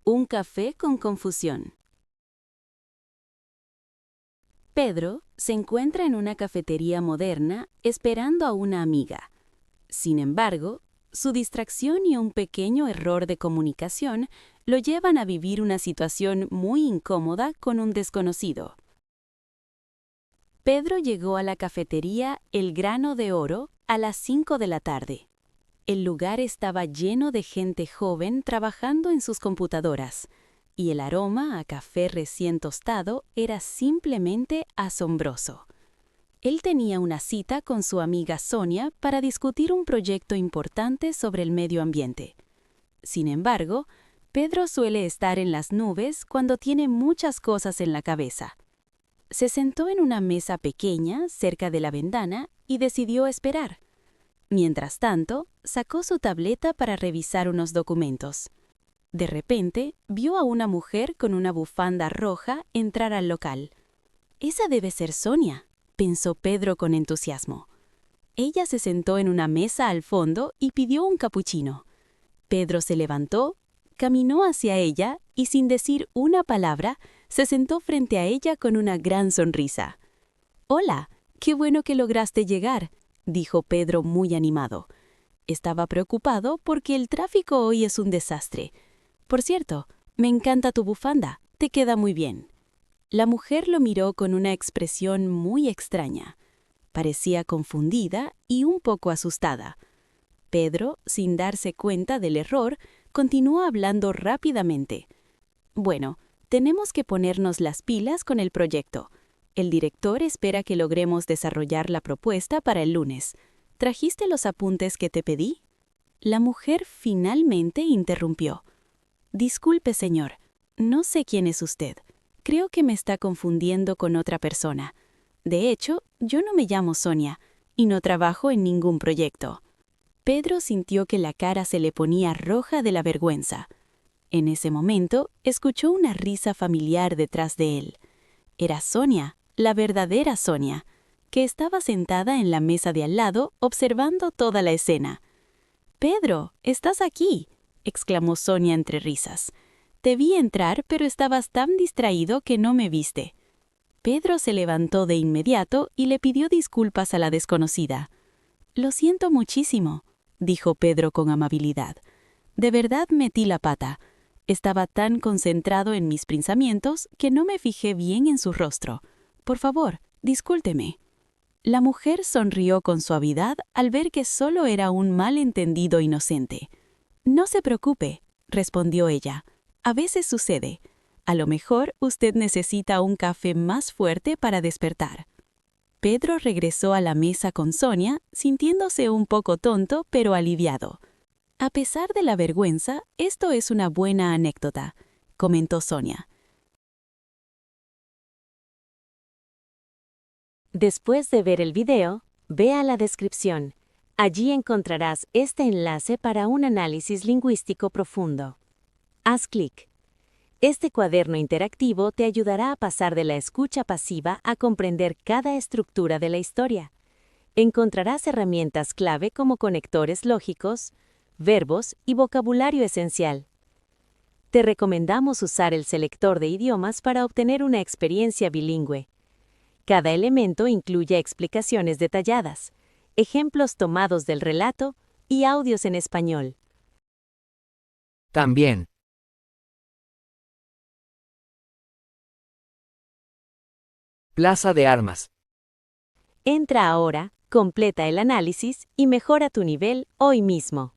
Un café con confusión. Pedro se encuentra en una cafetería moderna esperando a una amiga. Sin embargo, su distracción y un pequeño error de comunicación lo llevan a vivir una situación muy incómoda con un desconocido. Pedro llegó a la cafetería El Grano de Oro a las 5 de la tarde. El lugar estaba lleno de gente joven trabajando en sus computadoras, y el aroma a café recién tostado era simplemente asombroso. Él tenía una cita con su amiga Sonia para discutir un proyecto importante sobre el medio ambiente. Sin embargo, Pedro suele estar en las nubes cuando tiene muchas cosas en la cabeza. Se sentó en una mesa pequeña cerca de la ventana y decidió esperar. Mientras tanto, sacó su tableta para revisar unos documentos. De repente, vio a una mujer con una bufanda roja entrar al local. «Esa debe ser Sonia», pensó Pedro con entusiasmo. Ella se sentó en una mesa al fondo y pidió un capuchino. Pedro se levantó, caminó hacia ella y sin decir una palabra, se sentó frente a ella con una gran sonrisa. «Hola, qué bueno que lograste llegar», dijo Pedro muy animado. Estaba preocupado porque el tráfico hoy es un desastre. «Por cierto, me encanta tu bufanda, te queda muy bien». La mujer lo miró con una expresión muy extraña. Parecía confundida y un poco asustada. Pedro, sin darse cuenta del error, continuó hablando rápidamente. «Bueno, tenemos que ponernos las pilas con el proyecto. El director espera que logremos desarrollar la propuesta para el lunes. ¿Trajiste los apuntes que te pedí?». La mujer finalmente interrumpió. «Disculpe, señor, no sé quién es usted. Creo que me está confundiendo con otra persona. De hecho, yo no me llamo Sonia y no trabajo en ningún proyecto». Pedro sintió que la cara se le ponía roja de la vergüenza. En ese momento, escuchó una risa familiar detrás de él. Era Sonia, la verdadera Sonia, que estaba sentada en la mesa de al lado observando toda la escena. «Pedro, estás aquí», exclamó Sonia entre risas. «Te vi entrar, pero estabas tan distraído que no me viste». Pedro se levantó de inmediato y le pidió disculpas a la desconocida. «Lo siento muchísimo», dijo Pedro con amabilidad. «De verdad metí la pata. Estaba tan concentrado en mis pensamientos que no me fijé bien en su rostro. Por favor, discúlpeme». La mujer sonrió con suavidad al ver que solo era un malentendido inocente. «No se preocupe», respondió ella. «A veces sucede. A lo mejor usted necesita un café más fuerte para despertar». Pedro regresó a la mesa con Sonia, sintiéndose un poco tonto pero aliviado. «A pesar de la vergüenza, esto es una buena anécdota», comentó Sonia. Después de ver el video, vea la descripción. Allí encontrarás este enlace para un análisis lingüístico profundo. Haz clic. Este cuaderno interactivo te ayudará a pasar de la escucha pasiva a comprender cada estructura de la historia. Encontrarás herramientas clave como conectores lógicos, verbos y vocabulario esencial. Te recomendamos usar el selector de idiomas para obtener una experiencia bilingüe. Cada elemento incluye explicaciones detalladas, ejemplos tomados del relato y audios en español. También, Plaza de Armas. Entra ahora, completa el análisis y mejora tu nivel hoy mismo.